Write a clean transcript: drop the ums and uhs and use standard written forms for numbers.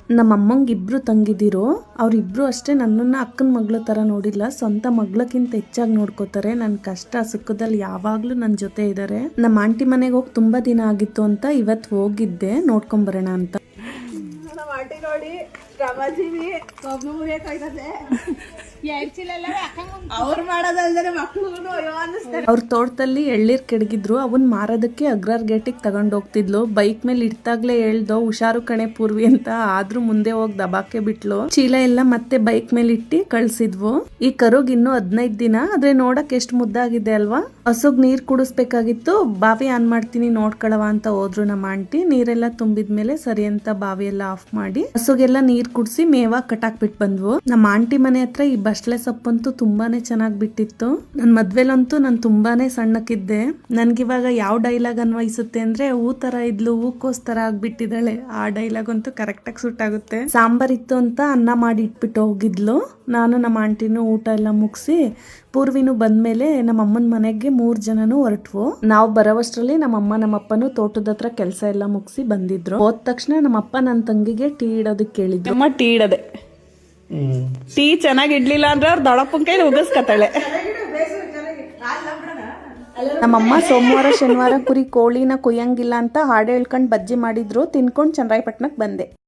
ನಮ್ಮ ಅಮ್ಮಂಗೆ ಇಬ್ರು ತಂಗಿದಿರು, ಅವ್ರಿಬ್ರು ಅಷ್ಟೇ ನನ್ನನ್ನ ಅಕ್ಕನ ಮಗಳ ತರ ನೋಡಿಲ್ಲ, ಸ್ವಂತ ಮಗಳಕ್ಕಿಂತ ಹೆಚ್ಚಾಗಿ ನೋಡ್ಕೋತಾರೆ. ನನ್ನ ಕಷ್ಟ ಸುಖದಲ್ಲಿ ಯಾವಾಗ್ಲೂ ನನ್ನ ಜೊತೆ ಇದ್ದಾರೆ. ನಮ್ಮ ಆಂಟಿ ಮನೆಗೆ ಹೋಗಿ ತುಂಬಾ ದಿನ ಆಗಿತ್ತು ಅಂತ ಇವತ್ತು ಹೋಗಿದ್ದೆ, ನೋಡ್ಕೊಂಡ್ ಬರೋಣ ಅಂತ. ನಮ್ಮ ಆಂಟಿ ನೋಡಿ ಶ್ರಮಜೀವಿ, ಅವ್ರು ಮಾಡೋದಲ್ದರೆ ಮಕ್ಕಳು ಅವ್ರ ತೋಟದಲ್ಲಿ ಎಳ್ಳೀರ್ ಕೆಡಗಿದ್ರು, ಅವನ್ ಮಾರೋದಕ್ಕೆ ಅಗ್ರಾರ್ ಗೇಟಿಗೆ ತಗೊಂಡ್ ಹೋಗ್ತಿದ್ಲು. ಬೈಕ್ ಮೇಲೆ ಇಡ್ತಾಗ್ಲೇ ಹೇಳ್ದೋ ಹುಷಾರು ಕಣೆ ಪೂರ್ವಿ ಅಂತ, ಆದ್ರೂ ಮುಂದೆ ಹೋಗಿ ದಬಾಕೆ ಬಿಟ್ಲು. ಚೀಲ ಎಲ್ಲ ಮತ್ತೆ ಬೈಕ್ ಮೇಲೆ ಇಟ್ಟಿ ಕಳ್ಸಿದ್ವು. ಈ ಕರುಗ್ ಇನ್ನು 15 ದಿನ, ಆದ್ರೆ ನೋಡಕ್ ಎಷ್ಟ್ ಮುದ್ದಾಗಿದೆ ಅಲ್ವಾ. ಹಸುಗ್ ನೀರ್ ಕುಡಿಸ್ಬೇಕಾಗಿತ್ತು, ಬಾವಿ ಆನ್ ಮಾಡ್ತೀನಿ ನೋಡ್ಕೊಳವ ಅಂತ ಹೋದ್ರು ನಮ್ಮ ಆಂಟಿ. ನೀರೆಲ್ಲ ತುಂಬಿದ್ಮೇಲೆ ಸರಿ ಅಂತ ಬಾವಿ ಎಲ್ಲ ಆಫ್ ಮಾಡಿ ಹಸುಗೆಲ್ಲ ನೀರ್ ಕುಡ್ಸಿ ಮೇವ ಕಟಾಕ್ ಬಿಟ್ ಬಂದ್ವು. ನಮ್ಮ ಆಂಟಿ ಮನೆ ಹತ್ರ ಈ ಬಸ್ಲೆ ಸೊಪ್ಪಂತೂ ತುಂಬಾನೇ ಚೆನ್ನಾಗ್ ಬಿಟ್ಟಿತ್ತು. ನನ್ ಮದ್ವೆಲಂತೂ ನಾನು ತುಂಬಾನೇ ಸಣ್ಣಕ್ಕಿದ್ದೆ. ನನ್ಗಿವಾಗ ಯಾವ ಡೈಲಾಗ್ ಅನ್ವಯಿಸುತ್ತೆ ಅಂದ್ರೆ, ಹೂ ತರ ಇದ್ಲು ಹೂಕೋಸ್ತರ ಆಗ್ಬಿಟ್ಟಿದ್ದಾಳೆ, ಆ ಡೈಲಾಗ್ ಅಂತೂ ಕರೆಕ್ಟ್ ಆಗಿ ಸೂಟ್ ಆಗುತ್ತೆ. ಸಾಂಬಾರ್ ಇತ್ತು ಅಂತ ಅನ್ನ ಮಾಡಿ ಇಟ್ಬಿಟ್ಟು ಹೋಗಿದ್ಲು. ನಾನು ನಮ್ಮ ಆಂಟಿನೂ ಊಟ ಎಲ್ಲ ಮುಗಿಸಿ ಪೂರ್ವಿನೂ ಬಂದ್ಮೇಲೆ ನಮ್ಮ ಅಮ್ಮನ ಮನೆಗೆ 3 ಜನನು ಹೊರಟ್ವು. ನಾವು ಬರೋವಷ್ಟರಲ್ಲಿ ನಮ್ಮಮ್ಮ ನಮ್ಮಪ್ಪನು ತೋಟದ ಹತ್ರ ಕೆಲಸ ಎಲ್ಲ ಮುಗಿಸಿ ಬಂದಿದ್ರು. ಹೋದ ತಕ್ಷಣ ನಮ್ಮಪ್ಪ ನನ್ನ ತಂಗಿಗೆ ಟೀ ಇಡೋದಕ್ಕೆ ಕೇಳಿದ್ರು. ಅಮ್ಮ ಟೀ ಇಡದೆ, ಟೀ ಚೆನ್ನಾಗಿ ಇಡ್ಲಿಲ್ಲ ಅಂದ್ರೆ ಅವ್ರ ದೊಡ್ಡಪ್ಪನ ಕೈಲಿ ಉಗಿಸ್ಕತ್ತಾಳೆ. ನಮ್ಮಮ್ಮ ಸೋಮವಾರ ಶನಿವಾರ ಕುರಿ ಕೋಳಿನ ಕುಯ್ಯಂಗಿಲ್ಲ ಅಂತ ಹಾಡು ಹೇಳ್ಕೊಂಡು ಬಜ್ಜಿ ಮಾಡಿದ್ರು, ತಿನ್ಕೊಂಡು ಚನ್ನರಾಯಪಟ್ಟಣಕ್ಕೆ ಬಂದೆ.